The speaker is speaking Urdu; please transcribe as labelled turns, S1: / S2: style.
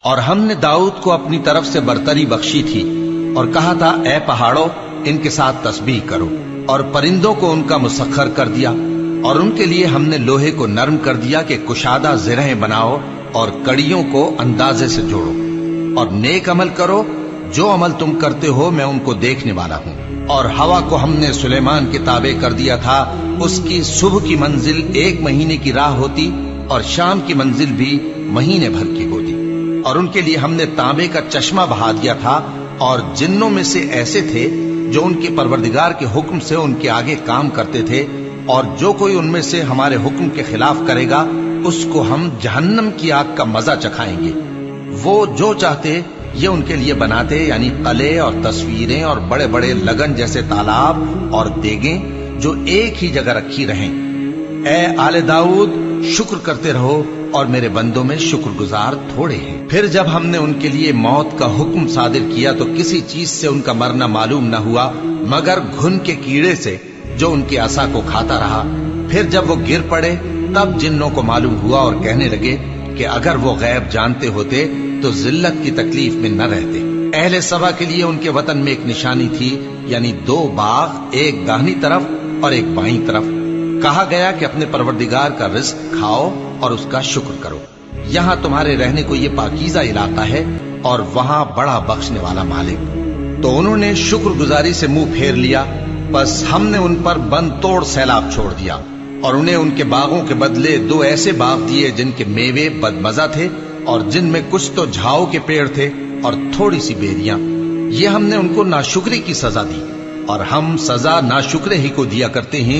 S1: اور ہم نے داؤد کو اپنی طرف سے برتری بخشی تھی اور کہا تھا اے پہاڑوں ان کے ساتھ تسبیح کرو، اور پرندوں کو ان کا مسخر کر دیا، اور ان کے لیے ہم نے لوہے کو نرم کر دیا کہ کشادہ زرہیں بناؤ اور کڑیوں کو اندازے سے جوڑو، اور نیک عمل کرو، جو عمل تم کرتے ہو میں ان کو دیکھنے والا ہوں۔ اور ہوا کو ہم نے سلیمان کے تابع کر دیا تھا، اس کی صبح کی منزل 1 مہینے کی راہ ہوتی اور شام کی منزل بھی مہینے بھر کی ہوتی۔ اور ان کے لیے ہم نے تانبے کا چشمہ بہا دیا تھا، اور جنوں میں سے ایسے تھے جو ان کے پروردگار کے حکم سے ان کے آگے کام کرتے تھے، اور جو کوئی ان میں سے ہمارے حکم کے خلاف کرے گا اس کو ہم جہنم کی آگ کا مزہ چکھائیں گے۔ وہ جو چاہتے یہ ان کے لیے بناتے، یعنی قلعے اور تصویریں اور بڑے بڑے لگن جیسے تالاب اور دیگیں جو ایک ہی جگہ رکھی رہیں۔ اے آل داؤد، شکر کرتے رہو، اور میرے بندوں میں شکر گزار تھوڑے ہیں۔ پھر جب ہم نے ان کے لیے موت کا حکم صادر کیا تو کسی چیز سے ان کا مرنا معلوم نہ ہوا مگر گھن کے کیڑے سے جو ان کی عصا کو کھاتا رہا۔ پھر جب وہ گر پڑے تب جنوں کو معلوم ہوا اور کہنے لگے کہ اگر وہ غیب جانتے ہوتے تو ذلت کی تکلیف میں نہ رہتے۔ اہل سبا کے لیے ان کے وطن میں ایک نشانی تھی، یعنی 2 باغ، ایک داہنی طرف اور ایک بائیں طرف۔ کہا گیا کہ اپنے پروردگار کا رزق کھاؤ اور اس کا شکر کرو، یہاں تمہارے رہنے کو یہ پاکیزہ علاقہ ہے اور وہاں بڑا بخشنے والا مالک۔ تو انہوں نے شکر گزاری سے منہ پھیر لیا، بس ہم نے ان پر بند توڑ سیلاب چھوڑ دیا، اور انہیں ان کے باغوں کے بدلے 2 ایسے باغ دیے جن کے میوے بدمزہ تھے اور جن میں کچھ تو جھاؤ کے پیڑ تھے اور تھوڑی سی بیریاں۔ یہ ہم نے ان کو ناشکری کی سزا دی، اور ہم سزا ناشکرے ہی کو دیا کرتے ہیں۔